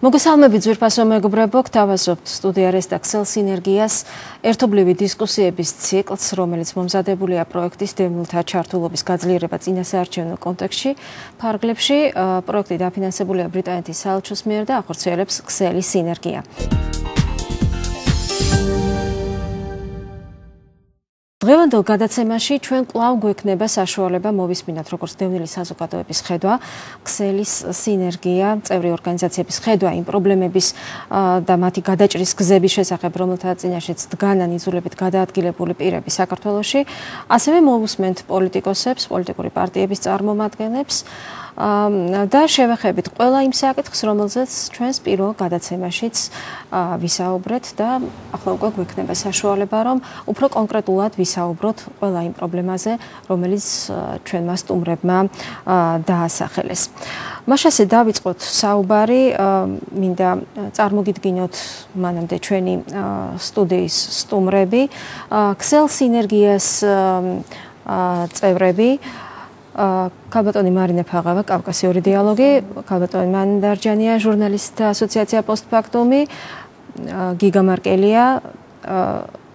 მოგესალმებით ძვირფასო მეგობრებო, გთავაზობთ სტუდია რესტაქსელ სინერგიას ერთობლივი დისკუსიების ციკლს, რომელიც მომზადებულია პროექტის დევნილთა ჩართულობის გაძლიერება წინასაარჩევნო კონტექსტში, ფარგლებში. პროექტი დაფინანსებულია ბრიტანეთის საელჩოს მიერ და ახორციელებს ქსელი სინერგია. დღევანდელ გადაცემაში ჩვენ კვლავ გვექნება საშუალება მოვისმინოთ როგორც დევნილი საზოგადოების ხედვა, ქსელის სინერგია, წევრი ორგანიზაციების ხედვა იმ პრობლემების და მათი გადაჭრის გზების შესახებ, რომელთა წინაშეც დგანან იზოლებით გადაადგილებული პირები საქართველოში, ასევე მოვუსმენთ პოლიტიკოსებს, პოლიტიკური პარტიების წარმომადგენლებს და შევეხებით ყველა იმ საკითხს, რომელზეც ჩვენს პირველ გადაცემაშიც ვისაუბრეთ და ახლა უკვე გვექნება საშუალება, რომ უფრო კონკრეტულად ვისაუბროთ ყველა იმ პრობლემაზე, რომელიც ჩვენმა სტუმრებმა დაასახელეს. მაშასე დავიწყოთ საუბარი, მინდა წარმოგიდგინოთ მანამდე ჩვენი სტუდიის სტუმრები, ქსელ სინერგიას წევრები, ქალბატონი მარინა ფაღავა, კავკასიური დიალოგი, ქალბატონი მანდარჯანია, ჟურნალისტთა ასოციაცია პოსტფაქტუმი, გიგა მარკელია,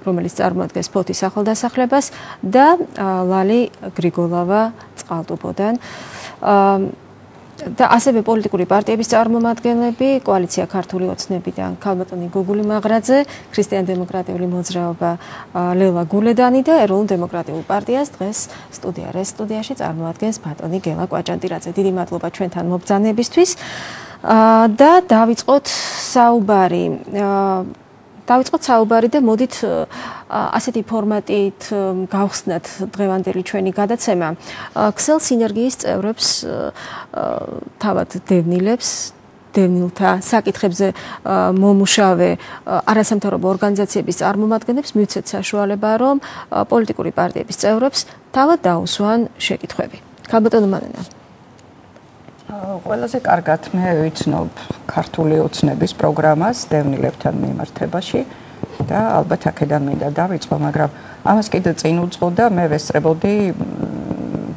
რომელიც წარმოადგენს ფოთის ახალდასახლებას და ლალი გრიგოლავა წყალტუბოდან. და ასევე პოლიტიკური პარტიების წარმომადგენლები, კოალიცია ქართული ოცნებიდან ქალბატონი გოგული მაღრაძე, ქრისტიან-დემოკრატიული მოძრაობა ლელა გულედანი და ეროვნულ დემოკრატიულ პარტიას დღეს სტუდიაში წარმოადგენს ბატონი გელა კვაჭანტირაძე. დიდი მადლობა ჩვენთან მობრძანებისთვის და დავიწყოთ საუბარი და მოდით ასეთი ფორმატით გავხსნათ დღევანდელი ჩვენი გადაცემა. ქსელ სინერგიის წევრებს, თავად დევნილთა საკითხებზე მომუშავე არასამთავრობო ორგანიზაციების წარმომადგენლებს მივცეთ საშუალება, რომ პოლიტიკური პარტიების წევრებს თავად დაუსვან შეკითხვები. ქალბატონო მარინა. ყველაზე კარგად მე ვიცნობ ქართული ოცნების პროგრამას დევნილებთან მიმართებაში და ალბათ აქედან მინდა დავიწყო, მაგრამ ამას კიდე წინ უძღო და მე ვესწრებოდი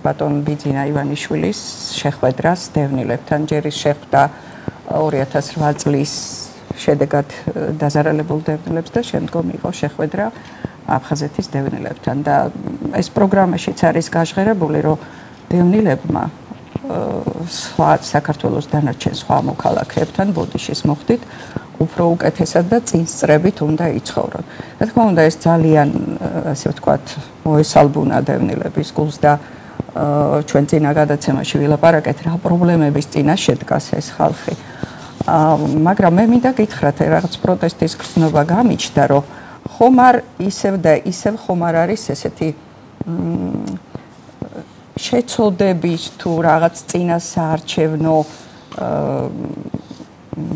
ბატონ ბიძინა ივანიშვილის შეხვედრას დევნილებთან. ჯერ ის შეხვდა 2008 წლის შედეგად დაზარალებულ დევნილებს და შემდგომ იყო შეხვედრა აფხაზეთის დევნილებთან და ეს პროგრამაშიც არის გაჟღერებული, რომ დევნილებმა სხვა საქართველოს დანარჩენ სხვა მოქალაქეებთან ბოდიშის მოხდით უფრო უკეთესად და წინსწრებით უნდა იცხოვრონ. რა თქმა უნდა, ეს ძალიან, ასე ვთქვათ, მოესალბუნა დევნილების გულს და ჩვენ წინა გადაცემაში ვილაპარაკეთ, რა პრობლემების წინაშე დგას ეს ხალხი. მაგრამ მე მინდა გითხრათ, რაღაც პროტესტის გრძნობა გამიჩნდა, რომ ხომ არ ისევ და ისევ ხომ არ არის ესეთი შეცოდების თუ რაღაც წინასაარჩევნო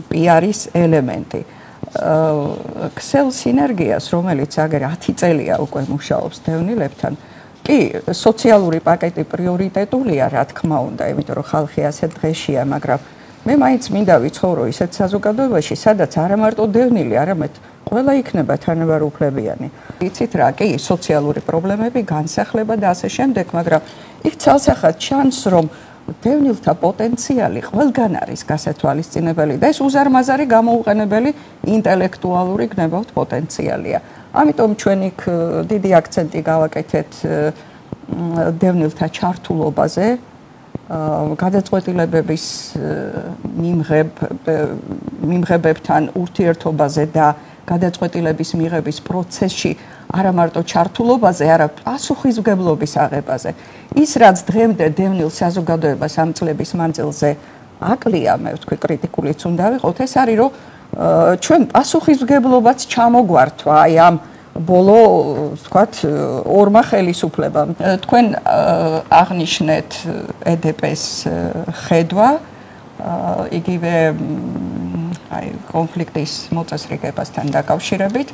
პიარის ელემენტი. ქსელ სინერგიას, რომელიც აგერ 10 წელია უკვე მუშაობს დევნილებთან, კი, სოციალური პაკეტი პრიორიტეტულია, რა თქმა უნდა, იმიტომ რომ ხალხი ასე დღეშია, მაგრამ მე მაინც მინდა ვიცხოვრო ისეთ საზოგადოებაში, სადაც არა მარტო დევნილი, არამედ ყველა იქნება თანაბარუფლებიანი. იცით რა, კი, სოციალური პრობლემები, განსახლება და ასე შემდეგ, მაგრამ იქ ცალსახად ჩანს, რომ დევნილთა პოტენციალი ყველგან არის გასათვალისწინებელი და ეს უზარმაზარი გამოუყენებელი ინტელექტუალური გნებავთ პოტენციალია. ამიტომ ჩვენ იქ დიდი აქცენტი გავაკეთეთ დევნილთა ჩართულობაზე, გადაწყვეტილებების მიმღებებთან ურთიერთობაზე და გადაწყვეტილების მიღების პროცესში არა მარტო ჩართულობაზე, არა პასუხისმგებლობის აღებაზე. ის რაც დღემდე დევნილ საზოგადოებას ამ წლების მანძილზე აკლია, მე ვთქვი, კრიტიკულიც უნდა ვიყოთ, ეს არის, რომ ჩვენ პასუხისმგებლობაც ჩამოგვართვა აი ამ ბოლო, ვთქვათ, ორმა ხელისუფლებამ. თქვენ აღნიშნეთ EDP-ს ხედვა, იგივე აი კონფლიქტის მოწესრიგებასთან დაკავშირებით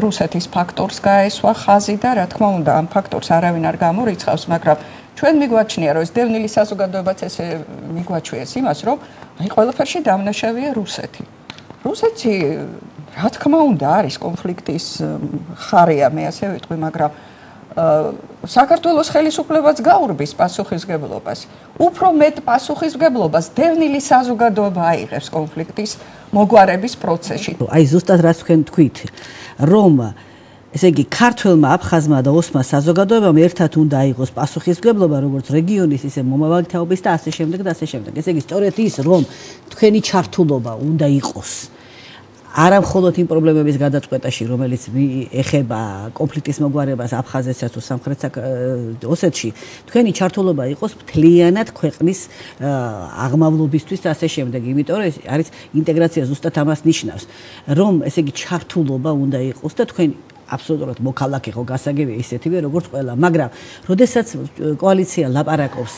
რუსეთის ფაქტორს გაესვა ხაზი და რა თქმა უნდა ამ ფაქტორს არავინ არ გამორიცხავს, მაგრამ ჩვენ მიგვაჩნია, რომ ეს დევნილი საზოგადოებაც ესე მიგვაჩვიეს იმას, რომ აი ყველაფერში დამნაშავეა რუსეთი. რუსეთი რა თქმა უნდა არის კონფლიქტის ხარია, მე ასე ვიტყვი, მაგრამ საქართველოს ხელისუფლებაც გაურბის პასუხისმგებლობას. უფრო მეტ პასუხისმგებლობას დევნილი საზოგადოება აიღებს კონფლიქტის მოგვარების პროცესში. აი ზუსტად რაც თქვენ თქვით, რომ ესე იგი ქართველმა, აფხაზმა და ოსმა საზოგადოებამ ერთად უნდა აიღოს პასუხისმგებლობა როგორც რეგიონის, ისე მომავალი თაობის და ასე შემდეგ და ასე შემდეგ. ესე იგი სწორედ ის, რომ თქვენი ჩართულობა უნდა იყოს არა მხოლოდ იმ პრობლემების გადაწყვეტაში, რომელიც ეხება კონფლიქტის მოგვარებას აფხაზეთსა თუ სამხრეთ ოსეთში, თქვენი ჩართულობა იყოს მთლიანად ქვეყნის აღმავლობისთვის და ასე შემდეგ. იმიტომ რომ ეს არის ინტეგრაცია ზუსტად ამას ნიშნავს, რომ ესე იგი ჩართულობა უნდა იყოს და თქვენი აბსოლუტურად მოქალაქე ხო გასაგებია ისეთივე როგორც ყველა, მაგრამ როდესაც კოალიცია ლაპარაკობს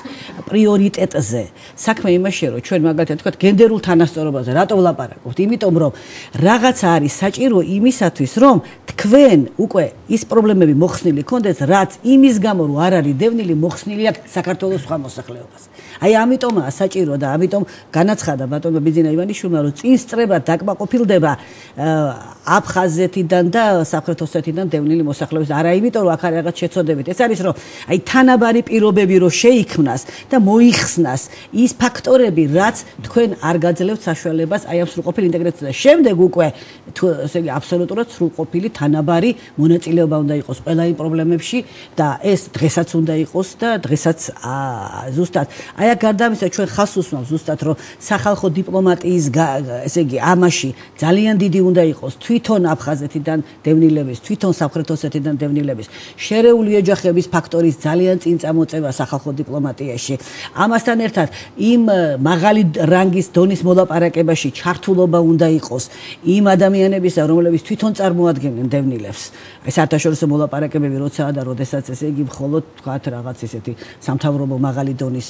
პრიორიტეტზე, საქმე იმაშია, რომ ჩვენ მაგალითად თქვათ გენდერულ თანასწორობაზე რატო ვლაპარაკობთ? იმიტომ რომ რაღაცა არის საჭირო იმისათვის, რომ თქვენ უკვე ის პრობლემები მოხსნილი გქონდეს, რაც იმის გამო რომ არ არის დევნილი მოხსნილი აქვს საქართველოს სხვა მოსახლეობას. აი ამიტომაა საჭირო და ამიტომ განაცხადა ბატონმა ბიძინა ივანიშვილმა, რომ წინ სწრებად დაკმაყოფილდება აფხაზეთიდან და სამხრეთ ოსეთიდან დევნილი მოსახლეობის. არა იმიტომ რომ აქ არის რაღაც შეცოდებით. ეს არის რომ აი თანაბარი პირობები რომ შეიქმნას და მოიხსნას ის ფაქტორები, რაც თქვენ არ გაძლევთ საშუალებას აი ამ სრულყოფილ ინტეგრაციაზე. შემდეგ უკვე ესე იგი აბსოლუტურად სრულყოფილი თანაბარი მონაწილეობა უნდა იყოს ყველა იმ პრობლემებში და ეს დღესაც უნდა იყოს და დღესაც ზუსტად აი აქ გარდა ამისა ჩვენ ხას უსვამს ზუსტად რომ სახალხო დიპლომატიის ესე იგი ამაში ძალიან დიდი უნდა იყოს თვითონ აფხაზეთიდან დევნილების, თვითონ სამხრეთ ოსეთიდან დევნილების, შერეული ოჯახების ფაქტორის ძალიან წინ წამოწევა სახალხო დიპლომატიაში. ამასთან ერთად იმ მაღალი რანგის დონის მოლაპარაკებაში ჩართულობა უნდა იყოს იმ ადამიანებისა, რომლებიც თვითონ წარმოადგენენ დევნილებს. აი საერთაშორისო მოლაპარაკებები როცაა და როდესაც ესე იგი მხოლოდ თქვათ რაღაც ესეთი სამთავრობო მაღალი დონის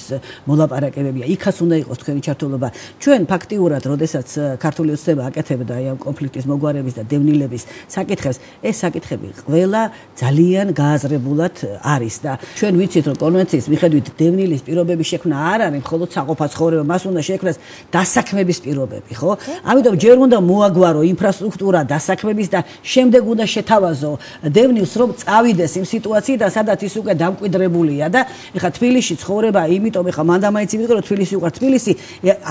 მოლაპარაკებებია. იქაც უნდა იყოს თქვენი ჩართულობა. ჩვენ ფაქტიურად როდესაც ქართული ოცნება აკეთებდა აი ამ კონფლიქტის მოგვარების და დევნილების საკითხებს, ეს საკითხები ყველა ძალიან გააზრებულად არის და ჩვენ ვიცით რომ კონვენციის მიხედვით დევნილის პირობების შექმნა არ არის მხოლოდ საყოფა ცხოვრება, მას უნდა შექმნას დასაქმების პირობები, ხო? ამიტომ ჯერ უნდა მოაგვარო ინფრასტრუქტურა დასაქმების და შემდეგ უნდა შეთავაზო დევნილს რომ წავიდეს იმ სიტუაციიდან, სადაც ის უკვე დამკვიდრებულია და ეხლა თბილისში ცხოვრება, იმიტომ ეხლა მანდამაიც იმიტომ რომ თბილისი უყარ თბილისი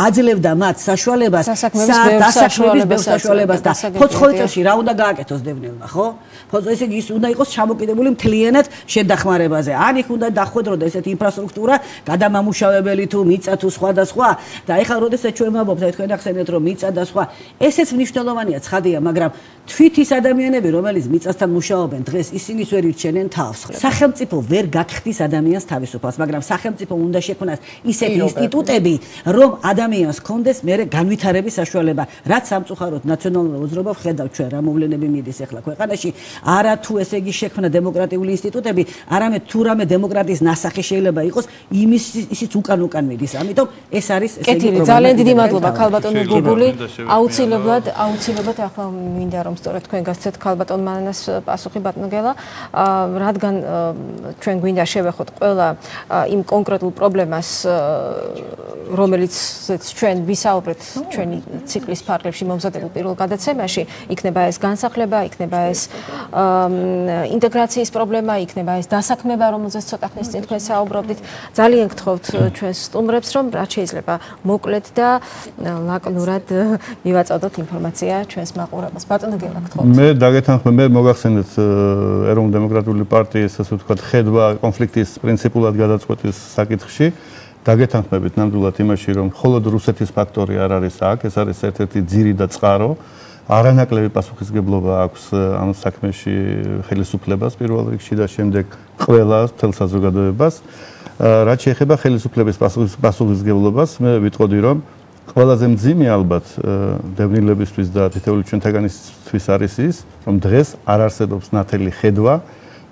აძლევდა მათ საშუალებას დასაქმების ბევრ საშუალებას და ფოცხოიწელში რა უნდა გააკეთოს დევნილმა, ხო? ესე იგი ის უნდა იყოს ჩამოკიდებული მთლიანად შედახმარებაზე. ან იქ უნდა დახვედროდა ესეთი ინფრასტრუქტურა, გადამამუშავებელი თუ მიწა თუ სხვა და სხვა და ეხლა როდესაც ჩვენ ვამბობთ, თქვენ ახსენეთ რომ მიწა და სხვა, ესეც მნიშვნელოვანია, ცხადია, მაგრამ თვით ის ადამიანები, რომელიც მიწასთან მუშაობენ დღეს, ისინიც ვერ ირჩენენ თავს. სახელმწიფო ვერ გაგხდის ადამიანს თავისუფალს, მაგრამ სახელმწიფო უნდა შექმნას ისეთი ინსტიტუტები, რომ ადამიანს ჰქონდეს მერე განვითარების საშუალება, რაც სამწუხაროდ ნაციონალურ უზრობავ ხედავთ ჩვენ რა მოვლენები მიდის ახლა ქვეყანაში. არა თუ ესე იგი შექმნა დემოკრატიული ინსტიტუტები, არამედ თუ რამე დემოკრატიის ნასახი შეიძლება იყოს, ისიც უკან მიდის. ამიტომ ეს არის ესე იგი პრობლემა. ძალიან დიდი მადლობა ქალბატონო გუგული. აუცილებლად ახლა მინდა რომ სწორედ თქვენ გასცეთ ქალბატონ მანას პასუხი ბატონო გელა, რადგან ჩვენ გვინდა შევეხოთ ყველა იმ კონკრეტულ პრობლემას, რომელიც ჩვენ ვისაუბრეთ ჩვენი ციკლის ფარგლებში მომზადებულ პირველ გადაცემაში, იქნება ეს განსახლება, იქნება ეს ინტეგრაციის პრობლემა, იქნება ეს დასაქმება, რომელზეც ცოტა ხნის წინ თქვენ საუბრობდით. ძალიან გთხოვთ ჩვენს სტუმრებს, რომ რაც შეიძლება მოკლედ და ლაკონურად მივაწოდოთ ინფორმაცია ჩვენს მაყურებელს. ბატონო გელა, გთხოვთ. მე დაგეთანხმებ, მე მოგახსენეთ ეროვნულ დემოკრატიული პარტიის ასე ვთქვათ ხედვა კონფლიქტის პრინციპულად გადაწყვეტის საკითხში. დაგეთანხმებით ნამდვილად იმაში, რომ მხოლოდ რუსეთის ფაქტორი არ არის აქ, ეს არის ერთ-ერთი ძირი და წყარო. არანაკლები პასუხისმგებლობა აქვს ამ საქმეში ხელისუფლებას პირველ რიგში და შემდეგ ყველა მთელ საზოგადოებას. რაც შეეხება ხელისუფლების პასუხისმგებლობას, მე ვიტყოდი, რომ ყველაზე მძიმე ალბათ დევნილებისთვის და თითოეული ჩვენთაგანისთვის არის ის, რომ დღეს არ არსებობს ნათელი ხედვა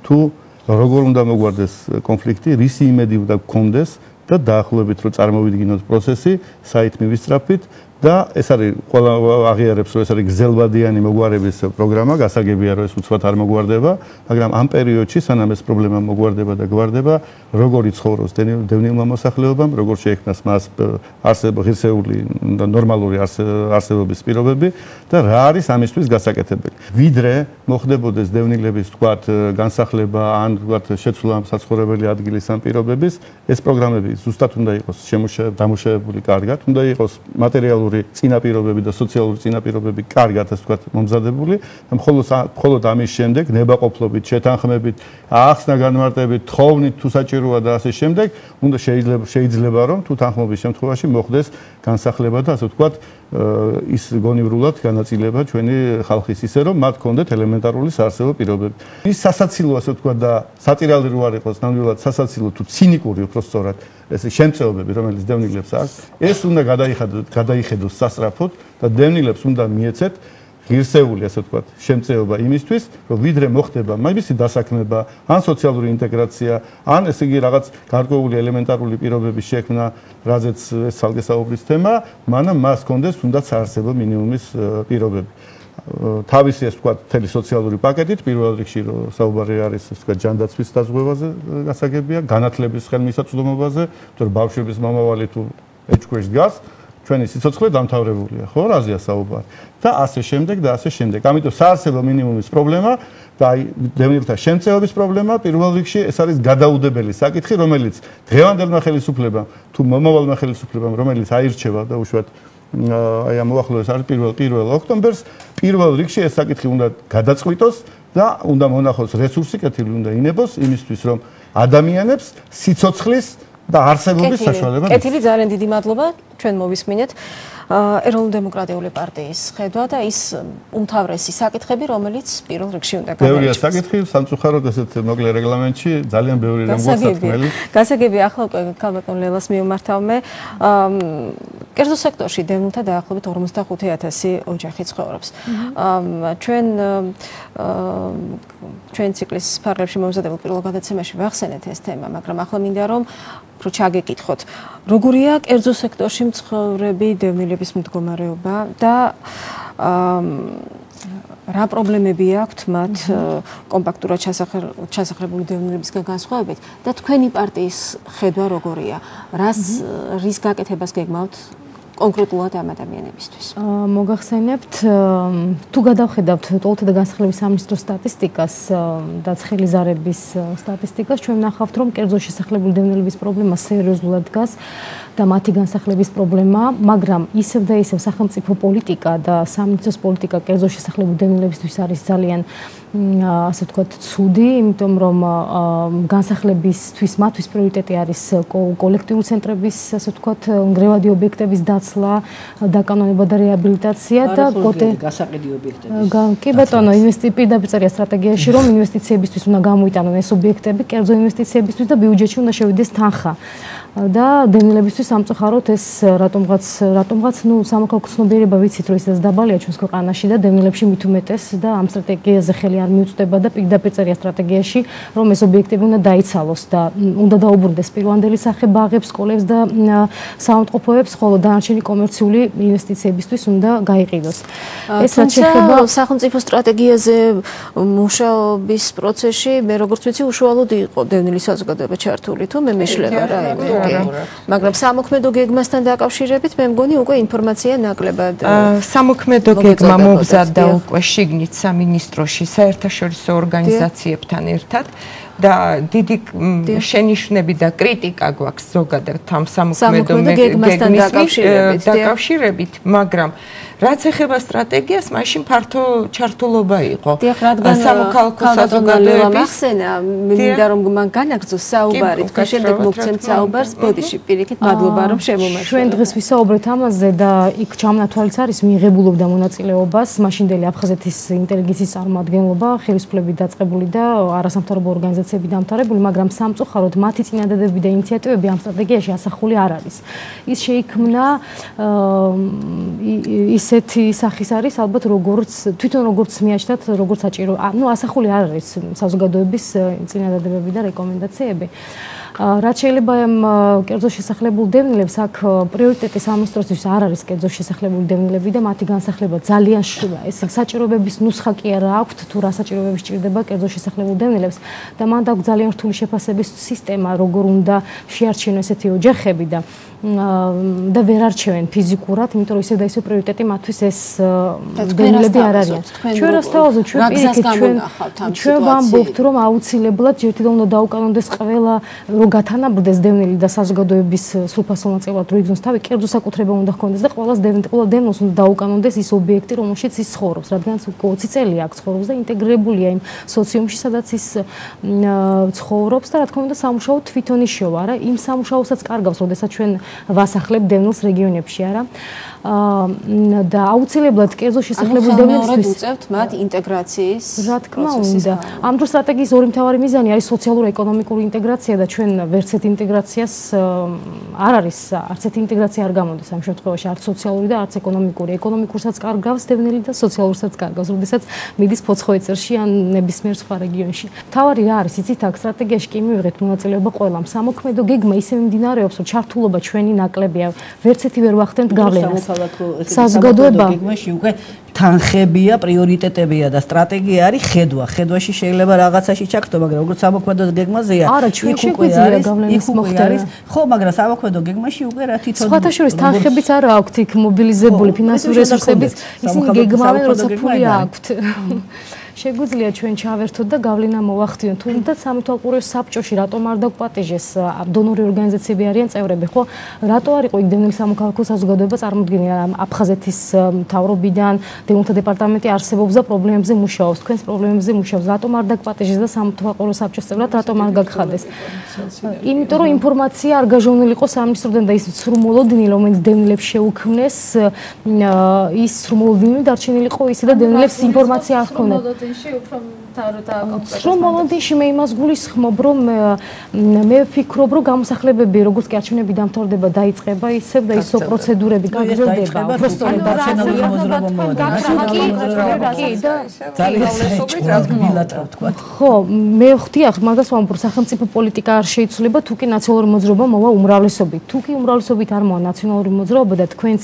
თუ როგორ უნდა მოგვარდეს კონფლიქტი, რისი იმედი უნდა გქონდეს და დაახლოებით რომ წარმოვიდგინოთ პროცესი, საით მივისწრაფით და ეს არის ყველა აღიარებს, რომ ეს არის გზელვადიანი მოგვარების პროგრამა, გასაგებია, რომ ეს უცბად არ მოგვარდება, მაგრამ ამ პერიოდში, სანამ ეს პრობლემა მოგვარდება და გვარდება, როგორ იცხოვროს დევნილმა მოსახლეობამ, როგორ შეექმნას მას ღირსეული და ნორმალური არსებობის პირობები და რა არის ამისთვის გასაკეთებელი. ვიდრე მოხდებოდეს დევნილების თქვათ განსახლება ან თქვათ შეცვლა საცხოვრებელი ადგილის ან პირობების, ეს პროგრამები ზუსტად უნდა იყოს დამუშავებული კარგად, უნდა იყოს მატერიალური წინაპირობები და სოციალური წინაპირობები კარგად ასე ვთქვათ მომზადებული და მხოლოდ ამის შემდეგ ნებაყოფლობით, შეთანხმებით, ახსნა განმარტებით, თხოვნით თუ საჭიროა და ასე შემდეგ, უნდა შეიძლება რომ თუ თანხმობის შემთხვევაში მოხდეს განსახლება და ასე ვთქვათ ის გონივრულად განაწილება ჩვენი ხალხის ისე რომ მათ ჰქონდეთ ელემენტარული საარსებო პირობები. ის სასაცილო ასე ვთქვათ და სატირალი რო არ იყოს, ნამდვილად სასაცილო თუ ცინიკური უпростоრად ეს შემწეობები, რომელიც დევნილებს აქვს, ეს უნდა გადაიხედოს სასწრაფოდ და დევნილებს უნდა მიეცეთ ღირსეული ასე ვთქვათ შემწეობა იმისთვის, რომ ვიდრე მოხდება მაგისი დასაქმება, ან სოციალური ინტეგრაცია, ან ესე იგი რაღაც გარკვეული ელემენტარული პირობების შექმნა, რაზეც ეს ცალკე საუბრის თემა, მანამ მას ჰქონდეს თუნდაც საარსებო მინიმუმის პირობები. თავისი ეს ვთქვათ მთელი სოციალური პაკეტით პირველ რიგში რომ საუბარი არის ეს ვთქვათ ჯანდაცვის დაზღვევაზე გასაგებია, განათლების ხელმისაწვდომობაზე, თუ ბავშვების მომავალი თუ ეჭქვეშ დგას, ჩვენი სიცოცხლე დამთავრებულია, ხო, რაზეა საუბარი და ასე შემდეგ და ასე შემდეგ. ამიტომ საარსებო მინიმუმის პრობლემა და აი დევნილთა შემწეობის პრობლემა პირველ რიგში ეს არის გადაუდებელი საკითხი, რომელიც დღევანდელმა ხელისუფლებამ თუ მომავალმა ხელისუფლებამ, რომელიც აირჩევა და უშუალოდ აი ამ მოახლოეს არის 1 ოქტომბერს, პირველ რიგში ეს საკითხი უნდა გადაწყვიტოს და უნდა მონახოს რესურსი, კეთილი უნდა ინებოს იმისთვის, რომ ადამიანებს სიცოცხლის და არსებობის საშუალება. კეთილი, ძალიან დიდი მადლობა, ჩვენ მოვისმინეთ ეროვნულ-დემოკრატიული პარტიის ხედვა და ის უმთავრესი საკითხები, რომელიც პირველ რიგში უნდა გადაიჭრას. ბევრია საკითხი, სამწუხაროდ ესეთ მოკლე რეგლამენტში ძალიან ბევრი რამ გვასათქმელი. გასაგები, ახლა უკვე ქალბატონ ლელას მივმართავ მე. კერძო სექტორში დევნილთა დაახლოებით 45,000 ოჯახი ცხოვრობს. ჩვენ ციკლის ფარგლებში მომზადებულ პირველ გადაცემაში ვახსენეთ ეს თემა, მაგრამ ახლა მინდა რომ ჩაგეკითხოთ, როგორია კერძო სექტორში მცხოვრები დევნილების მდგომარეობა და რა პრობლემები აქვთ მათ კომპაქტურად ჩასახლებული დევნილებისგან განსხვავებით და თქვენი პარტიის ხედვა როგორია? რის გაკეთებას გეგმავთ კონკრეტულად ამ ადამიანებისთვის? მოგახსენებთ, თუ გადავხედავთ ტოლთა და განსახლების სამინისტროს სტატისტიკას და ცხელი ზარების სტატისტიკას, ჩვენ ვნახავთ, რომ კერძო შესახლებული დევნილების პრობლემა სერიოზულად დგას და მათი განსახლების პრობლემა, მაგრამ ისევ და ისევ სახელმწიფო პოლიტიკა და სამინისტროს პოლიტიკა კერძო შესახლებული დევნილებისთვის არის ძალიან ასე ვთქვათ ცუდი, იმიტომ რომ განსახლებისთვის მათთვის პრიორიტეტი არის კოლექტიური ცენტრების ასე ვთქვათ ნგრევადი ობიექტების დაცლა, დაკანონება და რეაბილიტაცია და გასაყიდი ობიექტები. კი ბატონო, პირდაპირ წერია სტრატეგიაში, რომ ინვესტიციებისთვის უნდა გამოიტანონ ეს ობიექტები, კერძო ინვესტიციებისთვის და ბიუჯეტში უნდა შევიდეს თანხა. და დევნილებისთვის სამწუხაროდ ეს რატომღაც სამოქალაქო ცნობიერება ვიცით რომ ისედაც დაბალია ჩვენს ქვეყანაში და დევნილებში მით უმეტეს და ამ სტრატეგიაზე ხელი არ მიუწვდება და პირდაპირ წერია სტრატეგიაში რომ ეს ობიექტები უნდა დაიცალოს და უნდა დაუბრუნდეს პირვანდელი სახე ბაღებს, სკოლებს და საავადმყოფოებს, ხოლო დანარჩენი კომერციული ინვესტიციებისთვის უნდა გაიყიდოს. ეს რაც შეეხება სახელმწიფო სტრატეგიაზე მუშაობის პროცესში, მე როგორც ვიცი, უშუალოდ იყო დევნილი საზოგადოება ჩართული, თუ მე მიშლება რა იმე. მაგრამ სამოქმედო გეგმასთან დაკავშირებით მე მგონი უკვე ინფორმაცია ნაკლებად სამოქმედო გეგმა მომზადდა უკვე შიგნით სამინისტროში საერთაშორისო ორგანიზაციებთან ერთად და დიდი შენიშვნები და კრიტიკა გვაქვს ზოგადად ამ სამოქმედო გეგმასთან დაკავშირებით, მაგრამ რაც ეხება სტრატეგიას, მაშინ ფართო ჩართულობა იყო. სამოქალაქო საზოგადოების მე მინდა რომ მან განაგრძოს საუბარი, თქვენ შემდეგ მოგცემთ საუბარს, ბოდიში პირიქით, მადლობა რომ შემომაჩვენეთ. ჩვენ დღეს ვისაუბრეთ ამაზე და იქ ჩამონათვალიც არის მიიღებულობდა მონაწილეობას მაშინდელი აფხაზეთის ინტელიგენციის წარმომადგენლობა, ხელისუფლებით დაწყებული და არასამთავრობო ორგანიზაციები დამთავრებული, მაგრამ სამწუხაროდ მათი წინადადებები და ინიციატივები ამ სტრატეგიაში ასახული არ არის. ის შეიქმნა ის ისეთი სახის არის ალბათ როგორც თვითონ როგორც მიაჩნდათ როგორც საჭირო ასახული არ არის საზოგადოების წინადადებები და რეკომენდაციები რაც შეიძლება კერძო შესახლებულ დევნილებს აქ პრიორიტეტი სამინისტროსთვის არ არის კერძო შესახლებულ დევნილები და მათი განსახლება ძალიან ეს საჭიროებების ნუსხა კი არა აქვთ თუ რა საჭიროებები სჭირდება კერძო შესახლებულ დევნილებს და მან აქვს ძალიან რთული შეფასების სისტემა როგორ უნდა შეარჩინონ ესეთი ოჯახები და ვერ არჩევენ ფიზიკურად, იმიტომ რომ ისე და ისე პრიორიტეტი მათთვის ეს დევნილები არ არიან. ჩვენ რასთავაზობთ, ჩვენ პირიქით ჩვენ ვამბობთ, რომ აუცილებლად ჯერთი და უნდა დაუკანონდეს ყველა რომ გათანაბრდეს დევნილი და საზოგადოების სრულფასოვან ნაწილად რო იგზნოს თავი, კერძო საკუთრება უნდა ჰქონდეს და ყველა დევნილს უნდა დაუკანონდეს ის ობიექტი, რომელშიც ის ცხოვრობს, რადგანაც 20 წელი აქ ცხოვრობს და ინტეგრებულია იმ სოციუმში, სადაც ის ცხოვრობს და რა თქმა უნდა სამუშაო თვითონ იშოვა, არა? იმ სამუშაოსაც კარგავს, როდესაც ჩვენ ვასახლებ დევნილს რეგიონებში, არა? და აუცილებლად კერძო შესახლებულ დევნილისთვის უწევთ მათ ინტეგრაციის რა თქმა უნდა. ამ დროს სტრატეგიის ორი მთავარი მიზანი არის სოციალურ-ეკონომიკური ინტეგრაცია და ჩვენ ვერც ერთ ინტეგრაციას არ არის, არც ერთი ინტეგრაცია არ გამოდის ამ შემთხვევაში, არც სოციალური და არც ეკონომიკური. ეკონომიკურსაც კარგავს დევნილი და სოციალურსაც კარგავს, როდესაც მიდის ფოცხოვეცერში ან ნებისმიერ სხვა რეგიონში. მთავარი რა არის, იცით, აქ სტრატეგიაში კი მივიღეთ მონაწილეობა ყველამ. სამოქმედო გეგმა ისე მიმდინარეობს, რომ ჩართულობა ჩვენი ნაკლებია. ვერც ერთი ვერ ვახდენთ გავლენას. საზოგადოება გეგმაში უკვე თანხებია, პრიორიტეტებია და სტრატეგია არის ხედვა. ხედვაში შეიძლება რაღაცაში ჩაქრთო, მაგრამ როგორც სამოქმედო გეგმაზეა, არა, ჩვენ შეგვიძლია გავლენის მოხდენა. ხო, მაგრამ სამოქმედო გეგმაში უკვე რა თვითონ სხვათა შორის თანხებიც არ აქვთ იქ მობილიზებული ფინანსური რესურსებიც, ისინი გეგმავენ, როცა ფული აქვთ. შეგვიძლია ჩვენ ჩავერთოთ და გავლენა მოვახდიოთ. თუმცა სამეთვალყურეო საბჭოში რატომ არ დაგვპატიჟეს დონორი ორგანიზაციები არიან წევრები, ხო? რატო არ იყო იქ დევნილი სამოქალაქო საზოგადოება წარმოდგენილი აფხაზეთის მთავრობიდან, დევნილთა დეპარტამენტი არსებობს და პრობლემებზე მუშაობს, თქვენს პრობლემებზე მუშაობს. რატომ არ დაგვპატიჟეს და სამეთვალყურეო საბჭოს წევრად რატომ არ გაგხადეს? იმიტომ რომ ინფორმაცია არ გაჟონილი იყო სამინისტროდან და ის სრუმოლოდინი, რომელიც დევნილებს შეუქმნეს, ის სრუმოლოდინი დარჩენილიყო ისე და დევნილებს ინფორმაცია არ ჰქონდათ. სრუმოლოდინში მე იმას გულისხმობ, რომ მე ვფიქრობ, რომ გამოსახლებები როგორც კი არჩევნები დამთავრდება, დაიწყება ისევ და ისო პროცედურები გაგრძელდება. უბრალოდ რაციონალური მოძრაობა მოადა. ხო, მე ვხვდიახ, მაგას ვამბობ, სახელმწიფო პოლიტიკა არ შეიცვლება, თუ კი ნაციონალური მოძრაობა მოვა უმრავლესობით. თუ კი უმრავლესობით არ მოვა ნაციონალური მოძრაობა და თქვენც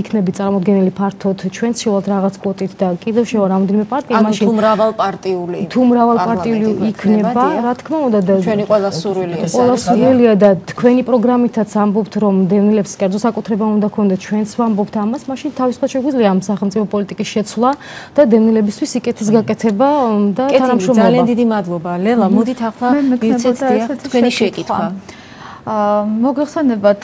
იქნებით წარმოდგენილი ფართოდ, ჩვენც შევალთ რაღაც კვოტით და კიდევ შევა რამოდენიმე პარტია, მაშინ თუ მრავალპარტიული იქნება, რა თქმა უნდა და ჩვენი ყველა სურვილია ეს არის. სურვილია და თქვენი პროგრამითაც ამბობთ, რომ დევნილებს კერძო საკუთრება უნდა ქონდეს, ჩვენც ვამბობთ ამას, მაშინ თავისუფლად შეგვიძლია ამ სახელმწიფო პოლიტიკის შეცვლა და დევნილებისთვის სიკეთის გაკეთება და თანამშრომლობა. ძალიან დიდი მადლობა, ლელა, მოდით ახლა მივცეთ თქვენი შეკითხვა. მოგეხსენებათ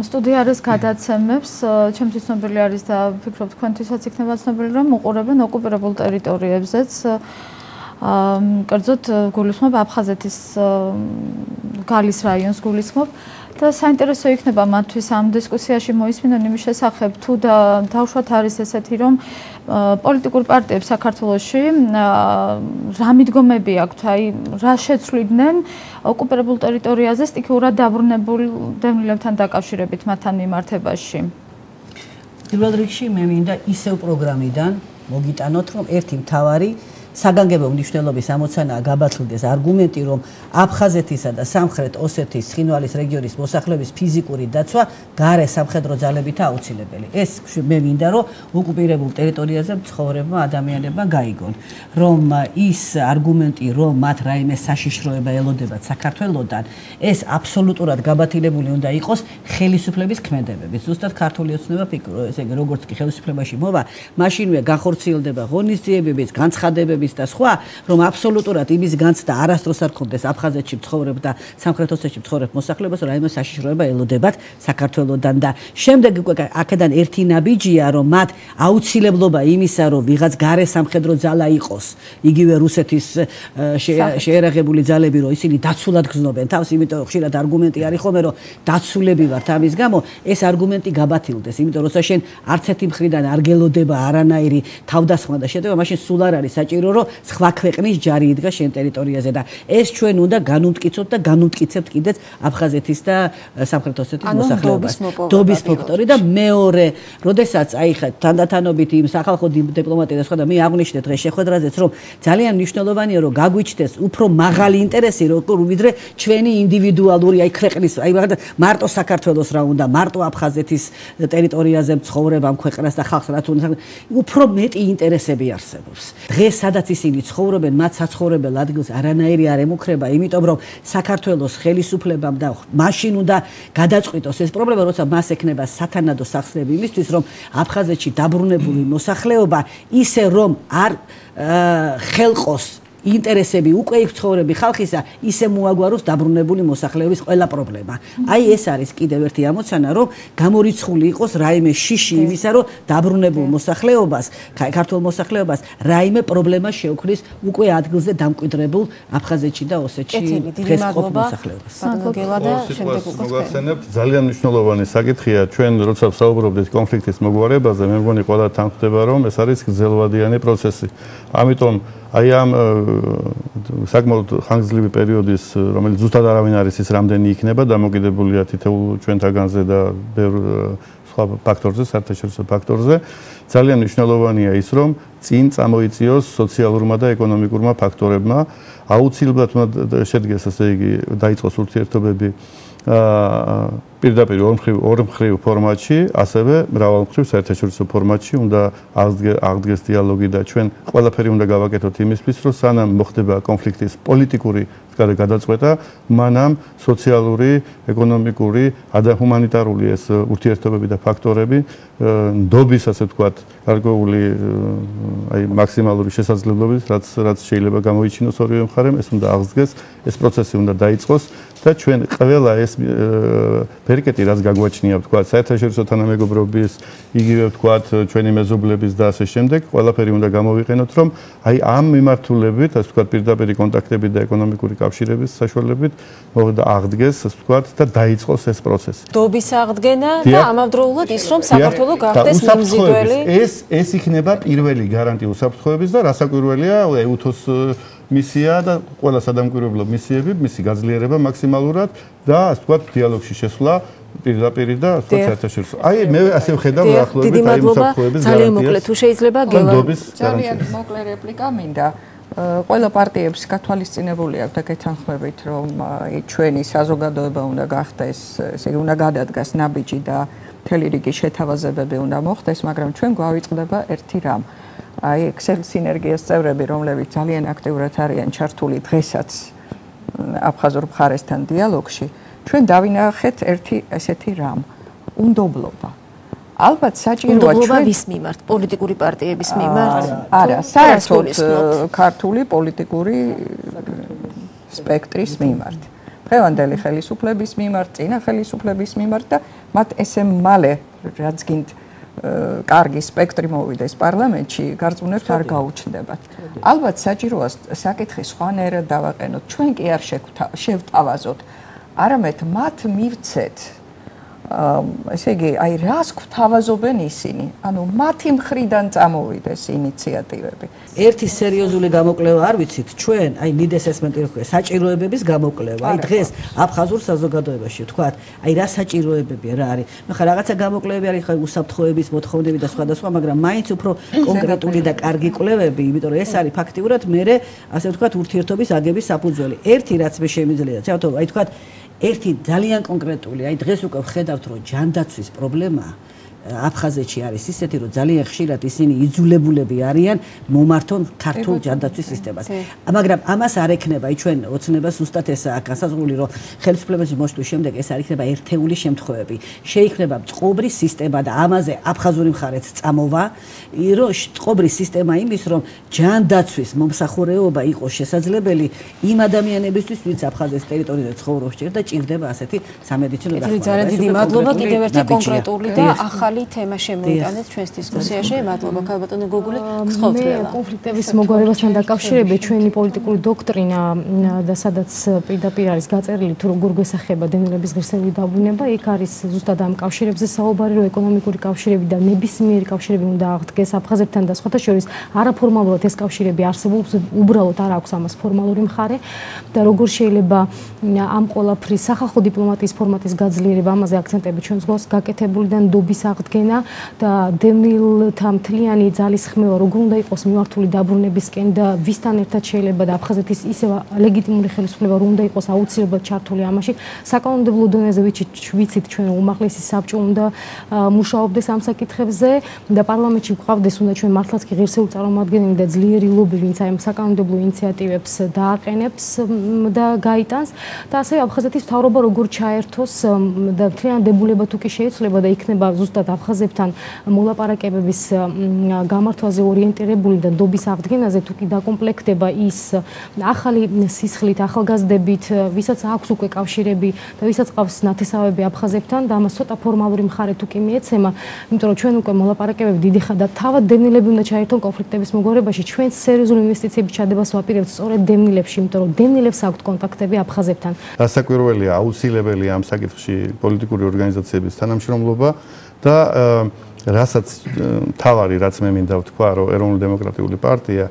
სტუდია არის გადაცემებს, ჩემთვის ცნობილი არის და ვფიქრობ თქვენთვისაც იქნება ცნობილი, რომ უყურებენ ოკუპირებულ ტერიტორიებზეც. კერძოდ გულისხმობ აფხაზეთის გალის რაიონს გულისხმობ და საინტერესო იქნება მათთვის ამ დისკუსიაში მოისმინონ იმის შესახებ, თუ დავშვათ არის ესეთი, რომ პოლიტიკურ პარტიებს საქართველოში რა მიდგომები აქვთ, აი რა შეცვლიდნენ ოკუპირებულ ტერიტორიაზე სტიქიურად დაბრუნებულ დევნილებთან დაკავშირებით მათთან მიმართებაში. პირველ რიგში მე მინდა ისევ პროგრამიდან მოგიტანოთ, რომ ერთი მთავარი საგანგებო მნიშვნელობის ამოცანაა გაბათილდეს არგუმენტი, რომ აფხაზეთისა და სამხრეთ ოსეთის ცხინვალის რეგიონის მოსახლეობის ფიზიკური დაცვა გარე სამხედრო ძალებითაა აუცილებელი. ეს მე მინდა, რომ ოკუპირებულ ტერიტორიაზე მცხოვრებმა ადამიანებმა გაიგონ, რომ ის არგუმენტი, რომ მათ რაიმე საშიშროება ელოდებათ საქართველოსთან, ეს აბსოლუტურად გაბათილებული უნდა იყოს ხელისუფლების ქმედებებით. ზუსტად ქართული ოცნება ფიქრობს, ესე იგი, როგორც კი ხელისუფლებაში მოვა, მაშინვე განხორციელდება ღონისძიებების, განცხადებების და სხვა, რომ აბსოლუტურად იმის განცდა არასდროს არ ქონდეს აფხაზეთში მცხოვრებ და სამხრეთ ოსეთში მცხოვრებ მოსახლეობას, რაიმე საშიშროება ელოდებათ საქართველოსთან და შემდეგ უკვე აქედან ერთი ნაბიჯია, რომ მათ აუცილებლობა იმისა, რომ ვიღაც გარე სამხედრო ძალა იყოს, იგივე რუსეთის შეერაღებული ძალები, რომ ისინი დაცულად გრძნობენ თავს, იმიტომ ხშირად არგუმენტი არის ხოლმე, რომ დაცულები ვართ ამის გამო, ეს არგუმენტი გაბათილდეს, იმიტომ რომ შენ არც ერთი მხრიდან არ გელოდება არანაირი თავდასხმა და შედება, მაშინ სულ არ არის საჭირო საჭირო რომ სხვა ქვეყნის ჯარი იდგა შენ ტერიტორიაზე და ეს ჩვენ უნდა განუმტკიცოთ და განუმტკიცებთ კიდეც აფხაზეთის და სამხრეთ ოსეთის მოსახლეობას. დობის ფაქტორი და მეორე, როდესაც აი ხა თანდათანობით იმ სახალხო დიპლომატია და სხვა და მე აღნიშნე დღეს შეხვედრაზეც რომ ძალიან მნიშვნელოვანია რომ გაგვიჩნდეს უფრო მაღალი ინტერესი ვიდრე ჩვენი ინდივიდუალური აი ქვეყნის აი მარტო საქართველოს რა უნდა მარტო აფხაზეთის ტერიტორიაზე მცხოვრებ ამ ქვეყნას და ხალხს რაც უნდა უფრო მეტი ინტერესები არსებობს. დღეს სადაც ისინი ცხოვრობენ, მათ საცხოვრებელ ადგილს არანაირი არ ემუქრება, იმიტომ რომ საქართველოს ხელისუფლებამ და მაშინ უნდა გადაწყვიტოს ეს პრობლემა, როცა მას ექნება სათანადო სახსრები იმისთვის, რომ აფხაზეთში დაბრუნებული მოსახლეობა ისე რომ არ ხელყოს ინტერესები უკვე იქ ცხოვრები ხალხისა ისე მოაგვაროს დაბრუნებული მოსახლეობის ყველა პრობლემა. აი ეს არის კიდევ ერთი ამოცანა, რომ გამორიცხული იყოს რაიმე შიში იმისა, რომ დაბრუნებულ მოსახლეობას, ქართულ მოსახლეობას რაიმე პრობლემა შეუქმნის უკვე ადგილზე დამკვიდრებულ აფხაზეთში და ოსეთში დღეს ყოფ მოსახლეობას. მოგახსენებთ, ძალიან მნიშვნელოვანი საკითხია ჩვენ როცა ვსაუბრობთ კონფლიქტის მოგვარებაზე, მე მგონი ყველა თანხმდება, რომ ეს არის გრძელვადიანი პროცესი. ამიტომ აი ამ საკმაოდ ხანგრძლივი პერიოდის, რომელიც ზუსტად არავინ არის ის რამდენი იქნება დამოკიდებულია თითოეულ ჩვენთაგანზე და ბევრ სხვა ფაქტორზე, საერთაშორისო ფაქტორზე, ძალიან მნიშვნელოვანია ის, რომ წინ წამოიწიოს სოციალურმა და ეკონომიკურმა ფაქტორებმა, აუცილებლად უნდა შედგეს, ასე იგი, დაიწყოს ურთიერთობები პირდაპირ ორმხრივ ფორმატში, ასევე მრავალმხრივ საერთაშორისო ფორმატში უნდა აღდგეს დიალოგი და ჩვენ ყველაფერი უნდა გავაკეთოთ იმისთვის, რომ სანამ მოხდება კონფლიქტის პოლიტიკური გადაწყვეტა, მანამ სოციალური, ეკონომიკური, ჰუმანიტარული ეს ურთიერთობები და ფაქტორები ნდობის, ასე ვთქვათ, გარკვეული აი მაქსიმალური შესაძლებლობით, რაც შეიძლება გამოიჩინოს ორივე მხარემ, ეს უნდა აღდგეს, ეს პროცესი უნდა დაიწყოს და ჩვენ ყველა ეს ფერკეტი რაც გაგვაჩნია, ვთქვათ, საერთაშორისო თანამეგობრობის, იგივე ვთქვათ, ჩვენი მეზობლების და ასე შემდეგ, ყველაფერი უნდა გამოვიყენოთ, რომ აი ამ მიმართულებით, ასე ვთქვათ, პირდაპირი კონტაქტები და ეკონომიკური კავშირების საშუალებით აღდგეს, ასე ვთქვათ, და დაიწყოს ეს პროცესი. დობის აღდგენა და ამავდროულად ის, რომ საქართველო გახდეს მიმზიდველი. ეს იქნება პირველი გარანტია უსაფრთხოების და რასაკვირველია, EUTHOS მისია და ყველა სადამკვირვებლო მისიები, მისი გაძლიერება მაქსიმალურად და ასე ვთქვათ, დიალოგში შესვლა პირდაპირ და ასე ვთქვათ, საერთაშორისო. აი მე ასე ვხედავ ახლობებით აი უსაფრთხოების გარანტიას. ძალიან მოკლედ თუ შეიძლება გელოდოს ძალიან მოკლე რეპლიკა მინდა. ყველა პარტიებს გათვალისწინებული აქვს და გეთანხმებით, რომ ჩვენი საზოგადოება უნდა გახდეს, ესე იგი უნდა გადადგას ნაბიჯი და მთელი რიგი შეთავაზებები უნდა მოხდეს, მაგრამ ჩვენ გვავიწყდება ერთი რამ. აი ქსელ სინერგიას წევრები, რომლებიც ძალიან აქტიურად არიან ჩართული დღესაც აფხაზურ მხარესთან დიალოგში, ჩვენ დავინახეთ ერთი ესეთი რამ, უნდობლობა. ალბათ საჭიროა ჩვენ ვის მიმართ, პოლიტიკური პარტიების მიმართ? არა, საერთოდ ქართული პოლიტიკური სპექტრის მიმართ. დღევანდელი ხელისუფლების მიმართ, წინა ხელისუფლების მიმართ და მათ ესე მალე რაც გინდ კარგი სპექტრი მოვიდეს პარლამენტში, გარწმუნებთ არ გაუჩნდებათ. ალბათ საჭიროა საკითხი სხვანაირად დავაყენოთ. ჩვენ კი არ შევთავაზოთ, არამედ მათ მივცეთ ესე იგი, აი რას გვთავაზობენ ისინი? ანუ მათი მხრიდან წამოვიდეს ინიციატივები. ერთი სერიოზული გამოკვლევა არ ვიცით, ჩვენ, აი need assessment-ი როქვია, საჭიროებების გამოკვლევა. აი დღეს აფხაზურ საზოგადოებაში ვთქვათ, აი რა საჭიროებებია, რა არის? ნუ ხა რაღაცა გამოკვლევები არის, ხა უსაფრთხოების მოთხოვნები და სხვა, მაგრამ მაინც უფრო კონკრეტული და კარგი კვლევები, იმიტომ რომ ეს არის ფაქტიურად მე ასე ვთქვათ, ურთიერთობის აგების საფუძველი. ერთი რაც მე შემიძლია, ცალკეულ აი ვთქვათ ერთი ძალიან კონკრეტული, აი დღეს უკვე ვხედავთ, რომ ჯანდაცვის პრობლემა აფხაზეთში არის ისეთი, რომ ძალიან ხშირად ისინი იძულებულები არიან მომართონ ქართულ ჯანდაცვის სისტემას. მაგრამ ამას არ ექნება, აი ჩვენ ოცნებას ზუსტად ესაა განსაზღვრული, რომ ხელისუფლებაში მოშლის შემდეგ ეს არ იქნება ერთეული შემთხვევები. შეიქმნება წყობრის სისტემა და ამაზე აფხაზური მხარეც წამოვა, რომ წყობრის სისტემა იმის, რომ ჯანდაცვის მომსახურეობა იყოს შესაძლებელი იმ ადამიანებისთვის, ვინც აფხაზეთის ტერიტორიაზე ცხოვრობს და ჭირდება ასეთი სამედიცინო დახმარება. ძალიან დიდი მადლობა, კიდევ ერთი კონკრეტული და ახალი ახალი თემა შემოიტანეთ ჩვენს დისკუსიაში. მადლობა ქალბატონო გოგული, გსხოვთრელა. მე კონფლიქტების მოგარებასთან დაკავშირებით ჩვენი პოლიტიკური დოქტრინა და სადაც პირდაპირ არის გაწერილი თუ როგორ გვესახება დევნილების ღირსეული დაბრუნება, იქ არის ზუსტად ამ კავშირებზე საუბარი, რომ ეკონომიკური კავშირები და ნებისმიერი კავშირები უნდა აღდგეს აფხაზებთან და სხვათა შორის არაფორმალურად ეს კავშირები არსებობს, უბრალოდ არ აქვს ამას ფორმალური მხარე და როგორ შეიძლება ამ ყველაფრის სახალხო დიპლომატიის ფორმატის გაძლიერება, ამაზე აქცენტები ჩვენს გვაქვს გაკეთებული და ნდობის აღდგენა და დევნილთა მთლიანი ძალისხმევა როგორ უნდა იყოს მიმართული დაბრუნებისკენ და ვისთან ერთად შეიძლება და აფხაზეთის ისევ ლეგიტიმური ხელისუფლება რომ უნდა იყოს აუცილებლად ჩართული ამაში. საკანონმდებლო დონეზე ვიცით ჩვენ უმაღლესი საბჭო უნდა მუშაობდეს ამ საკითხებზე და პარლამენტში გვყავდეს უნდა ჩვენ მართლაც კი ღირსეული წარმომადგენელი და ძლიერი ლობი, ვინც აი ამ საკანონმდებლო ინიციატივებს დააყენებს და გაიტანს და ასევე აფხაზეთის მთავრობა როგორ ჩაერთოს და მთლიან დებულება თუ კი შეეცვლება და იქნება ზუსტად აფხაზებთან მოლაპარაკებების გამართვაზე ორიენტირებული და ნდობის აღდგენაზე თუ კი დაკომპლექტება ის ახალი სისხლით, ახალგაზრდებით, ვისაც აქვს უკვე კავშირები და ვისაც ყავს ნათესავები აფხაზებთან და ამას ცოტა ფორმალური მხარე თუ კი მიეცემა, იმიტომ რომ ჩვენ უკვე მოლაპარაკებები დიდი ხანია და თავად დევნილები უნდა ჩაერთონ კონფლიქტების მოგარებაში. ჩვენ სერიოზული ინვესტიციების ჩადებას ვაპირებთ სწორედ დევნილებში, იმიტომ რომ დევნილებს აქვთ კონტაქტები აფხაზებთან. დასაკვირველია, აუცილებელია ამ საკითხში პოლიტიკური ორგანიზაციების თანამშრომლობა და რასაც თავარი რაც მე მინდა ვთქვა, რომ ეროვნული დემოკრატიული პარტია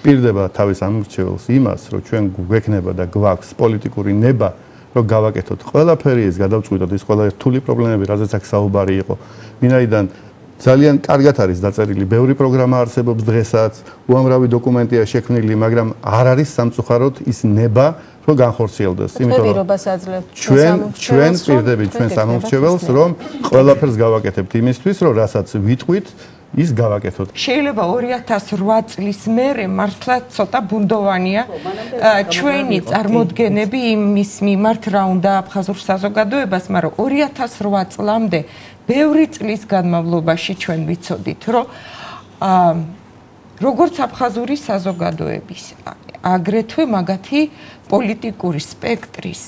პირდება თავის ამორჩეველს იმას, რომ ჩვენ გვექნება და გვაქვს პოლიტიკური ნება, რომ გავაკეთოთ ყველაფერი ეს გადავწყვიტოთ ის ყველა რთული პრობლემები, რაზეც აქ საუბარი იყო. მინაიდან ძალიან კარგად არის დაწერილი, ბევრი პროგრამა არსებობს დღესაც, უამრავი დოკუმენტია შექმნილი, მაგრამ არ არის სამწუხაროდ ის ნება, რომ განხორციელდეს. იმიტომ რომ ჩვენ პირდებით ჩვენს ამორჩეველს, რომ ყველაფერს გავაკეთებთ იმისთვის, რომ რასაც ვიტყვით ის გავაკეთოთ. შეიძლება 2008 წლის მერე მართლა ცოტა ბუნდოვანია ჩვენი წარმოდგენები იმის მიმართ რა უნდა აფხაზურ საზოგადოებას, მაგრამ 2008 წლამდე ბევრი წლის განმავლობაში ჩვენ ვიცოდით, რომ როგორც აფხაზური საზოგადოების, აგრეთვე მაგათი პოლიტიკური სპექტრის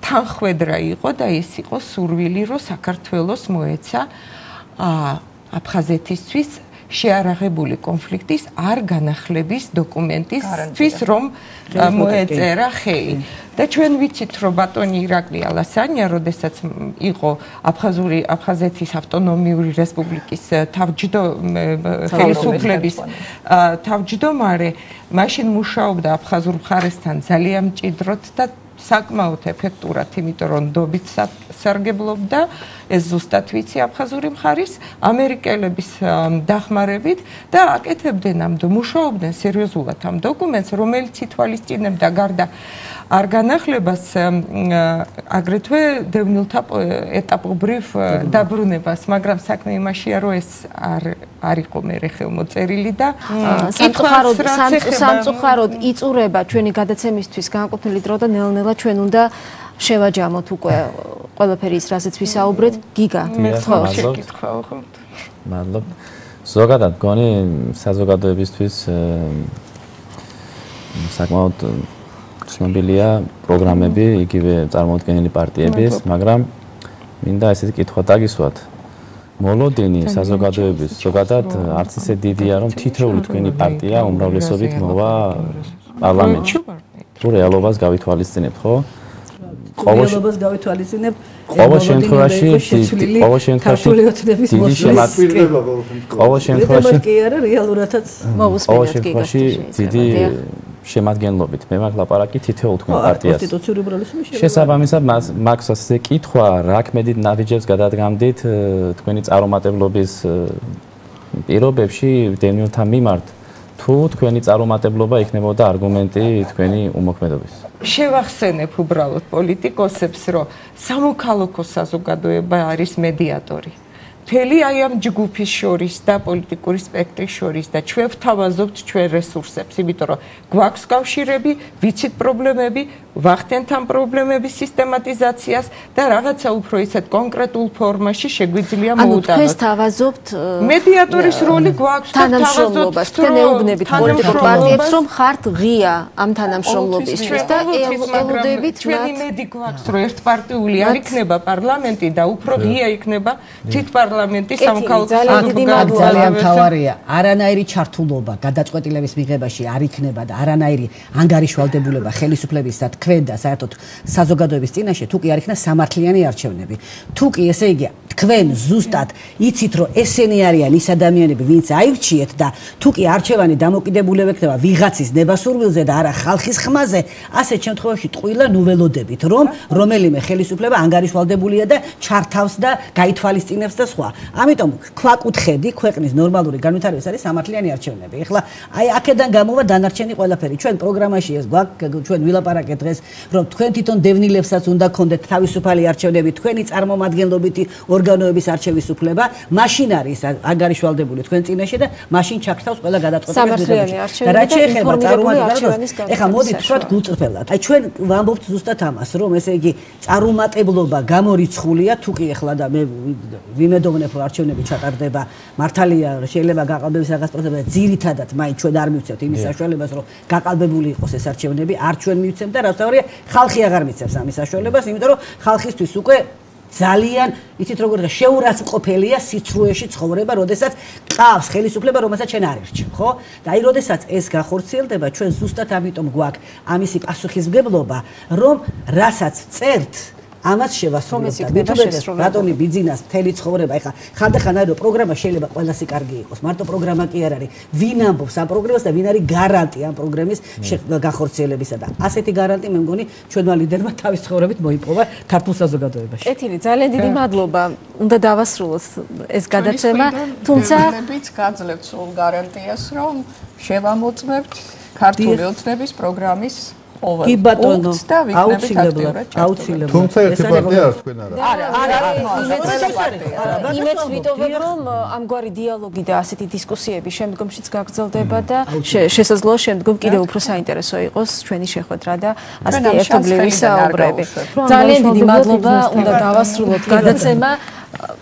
თანხwebdriver იყო და ეს იყო სურვილი, რომ საქართველოს მოეცა აფხაზეთისთვის შეარაღებული კონფლიქტის არ განახლების დოკუმენტისთვის, რომ მოეწერა ხელი. და ჩვენ ვიცით, რომ ბატონი ირაკლი ალასანია, როდესაც იყო აფხაზეთის ავტონომიური რესპუბლიკის ხელისუფლების თავმჯდომარე, მაშინ მუშაობდა აფხაზურ მხარესთან ძალიან მჭიდროდ და საკმაოდ ეფექტურად, იმიტომ რომ ნდობით სარგებლობდა, ეს ზუსტად ვიცი აფხაზური მხარის ამერიკელების დახმარებით და აკეთებდნენ მუშაობდნენ სერიოზულად ამ დოკუმენტს, რომელიც ითვალისწინებდა გარდა არ განახლებას აგრეთვე დევნილთა ეტაპობრივ დაბრუნებას, მაგრამ საქმე იმაშია, რომ ეს არ იყო მერე ხელმოწერილი და სამწუხაროდ იწურება ჩვენი გადაცემისთვის განკუთვნილი დრო და ნელ-ნელა ჩვენ უნდა შევაჯამოთ უკვე ყველაფერი ის, რაზეც ვისაუბრეთ. გიგა, მადლობა. ზოგადად გონი საზოგადოებისთვის საკმაოდ ცნობილია პროგრამები, იგივე წარმოადგენელი პარტიების, მაგრამ მინდა ესეთი კითხვა დაგისვათ. მოლოდინი საზოგადოების ზოგადად არც ისე დიდია, რომ თითოეული თქვენი პარტია უმრავლესობით მოვა პარლამენტში. თუ რეალობას გავითვალისწინებთ, ხო? ყოველ შემთხვევაში დიდი შემადგენლობით მე მაგ ლაპარაკი თითოეულ თქვენ პარტიას. შესაბამისად მაქვს ასე კითხვა, რა ქმედით ნაბიჯებს გადადგამდით თქვენი წარუმატებლობის პირობებში დევნილთა მიმართ, თუ თქვენი წარუმატებლობა იქნებოდა არგუმენტი თქვენი უმოქმედობის. შევახსენებ უბრალოდ პოლიტიკოსებს, რომ სამოქალაქო საზოგადოება არის მედიატორი. მთელი აი ამ ჯგუფის შორის და პოლიტიკური სპექტრის შორის და ჩვენ ვთავაზობთ ჩვენ რესურსებს, იმიტომ რომ გვაქვს კავშირები, ვიცით პრობლემები, ვახდენთ ამ პრობლემების სისტემატიზაციას და რაღაცა უფრო ისეთ კონკრეტულ ფორმაში შეგვიძლია მოუტანოთ. ანუ თქვენ თავაზობთ მედიატორის როლი გვაქვს და თანამშრომლობას, თქვენ ეუბნებით პოლიტიკურ პარტიებს, რომ ხართ ღია ამ თანამშრომლობისთვის და ელოდებით ჩვენი მედი გვაქვს, რომ ერთპარტიული არ იქნება პარლამენტი და უფრო ღია იქნება თვითპარლამენტი სამოქალაქო საზოგადოება. ძალიან მთავარია, არანაირი ჩართულობა გადაწყვეტილების მიღებაში არ იქნება და არანაირი ანგარიშვალდებულება ხელისუფლებისა თქვენ და საერთოდ საზოგადოების წინაშე თუ კი არ იქნება სამართლიანი არჩევნები. თუ კი ესე იგი თქვენ ზუსტად იცით რომ ესენი არიან ის ადამიანები ვინც აირჩიეთ და თუ კი არჩევანი დამოკიდებულება იქნება ვიღაცის ნებასურვილზე და არა ხალხის ხმაზე, ასეთ შემთხვევაში ტყუილა ნუ ველოდებით რომ რომელიმე ხელისუფლება ანგარიშვალდებულია და ჩართავს და გაითვალისწინებს და სხვა. ამიტომ ქვაკუთხედი ქვეყნის ნორმალური განვითარების არის სამართლიანი არჩევნები. ეხლა აი აქედან გამოვა დანარჩენი ყველაფერი. ჩვენ პროგრამაში ეს გვაქვს, ჩვენ ვილაპარაკეთ დღეს, რომ თქვენ თვითონ დევნილებსაც უნდა გქონდეთ თავისუფალი არჩევნები, თქვენი წარმომადგენლობითი ორგანოების არჩევისუფლება, მაშინ არის ანგარიშვალდებული თქვენ წინაშე და მაშინ ჩაქრთავს ყველა გადაწყვეტილების მიღებაში. და რაც შეეხება წარმომადგენლობას, ეხლა მოდით ვთქვათ გულწრფელად. აი ჩვენ ვამბობთ ზუსტად ამას, რომ ესე იგი წარუმატებლობა გამორიცხულია, თუ კი ეხლა და მე ვიმედოვნებ რომ არჩევნები ჩატარდება, მართალია შეიძლება გაყალბების რაღაც პროცესები, ძირითადად მაინც ჩვენ არ მივცემთ იმის საშუალებას, რომ გაყალბებული იყოს ეს არჩევნები, არ ჩვენ მივცემთ და რა თქმა უნდა, ხალხი აღარ მიცემს ამის საშუალებას, იმიტომ რომ ხალხისთვის უკვე ძალიან იცით როგორ შეურაცხყოფელია სიცრუეში ცხოვრება, როდესაც ყავს ხელისუფლება, რომელსაც ჩვენ არ ირჩევ, ხო? და აი როდესაც ეს გახორციელდება, ჩვენ ზუსტად ამიტომ გვაქვს ამისი პასუხისმგებლობა, რომ რასაც წერთ ამას შევასრულებთ. ბატონი ბიძინას მთელი ცხოვრება, ეხლა ხანდახან არის რომ პროგრამა შეიძლება ყველასი კარგი იყოს, მარტო პროგრამა კი არ არის. ვინ ამბობს ამ პროგრამას და ვინ არის გარანტი ამ პროგრამის გახორციელებისა და ასეთი გარანტი მე მგონი ჩვენმა ლიდერმა თავის ცხოვრებით მოიპოვა ქართულ საზოგადოებაში. ეთილი, ძალიან დიდი მადლობა. უნდა დავასრულოთ ეს გადაცემა, თუმცა გაძლევთ სულ გარანტიას, რომ შევამოწმებთ ქართული ოცნების პროგრამის კი ბატონო, აუცილებლად. თუმცა ერთი პარტია არ თქვენ არა. იმედს ვიტოვებ, რომ ამგვარი დიალოგი და ასეთი დისკუსიები შემდგომშიც გაგრძელდება და შესაძლოა შემდგომ კიდევ უფრო საინტერესო იყოს ჩვენი შეხვედრა და ასეთი ერთობლივი საუბრები. ძალიან დიდი მადლობა, უნდა დავასრულოთ გადაცემა.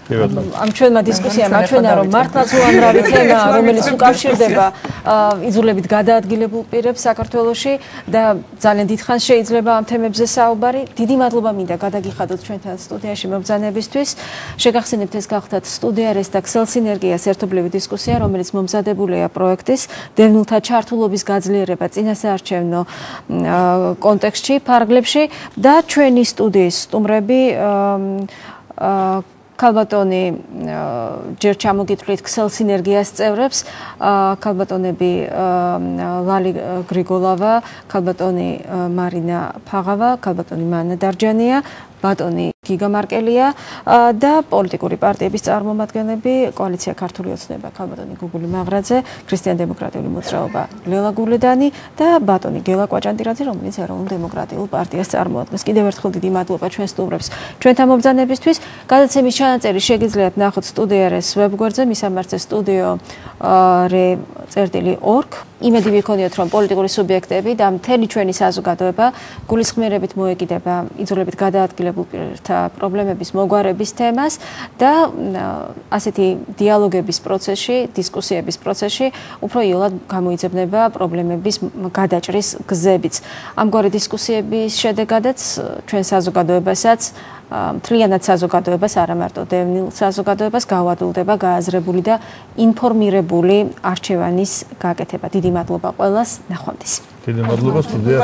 ამ ჩვენმა დისკუსიამ აჩვენა, რომ მართლაც უამრავი თემა, რომელიც უკავშირდება იძულებით გადაადგილებულ პირებს საქართველოში და ძალიან დიდხანს შეიძლება ამ თემებზე საუბარი. დიდი მადლობა მინდა გადაგიხადოთ ჩვენთან სტუდიაში მომბრძანებისთვის. შეგახსენებთ, ეს გახლდათ სტუდია რეს და ქსელ სინერგიას ერთობლივი დისკუსია, რომელიც მომზადებულია პროექტის დევნილთა ჩართულობის გაძლიერება წინასაარჩევნო კონტექსტში, ფარგლებში და ჩვენი სტუდიის სტუმრები ქალბატონი ჯერ ჩამოგითვლით ქსელ სინერგიას წევრებს, ქალბატონები ლალი გრიგოლავა, ქალბატონი მარინა ფაღავა, ქალბატონი მანა დარჯანია, ბატონი გიგა მარკელია და პოლიტიკური პარტიების წარმომადგენლები, კოალიცია ქართული ოცნება, ქალბატონი გუგული მაღრაძე, ქრისტიან-დემოკრატიული მოძრაობა ლელა გულედანი და ბატონი გელა კვაჭანტირაძე, რომელიც ეროვნულ დემოკრატიულ პარტიას წარმოადგენს. კიდევ ერთხელ დიდი მადლობა ჩვენ სტუმრებს ჩვენთან მომბრძანებისთვის. გადაცემის ჩანაწერი შეგიძლიათ ნახოთ სტუდია.rs ვებგვერდზე, მისამართზე studio.re/org. იმედი ვიქონიოთ, რომ პოლიტიკური სუბიექტები და მთელი ჩვენი საზოგადოება გულისხმიერებით მოეკიდება იძულებით გადაადგილებულ პირთა პრობლემების მოგვარების თემას და ასეთი დიალოგების პროცესში, დისკუსიების პროცესში უფრო იოლად გამოიძებნება პრობლემების გადაჭრის გზებიც. ამგვარი დისკუსიების შედეგადაც ჩვენ საზოგადოებასაც მთლიანად საზოგადოებას, არა მარტო დევნილ საზოგადოებას გავადვილდება გააზრებული და ინფორმირებული არჩევანის გაკეთება. დიდი მადლობა ყველას, ნახვამდის. დიდი მადლობა სტუდია.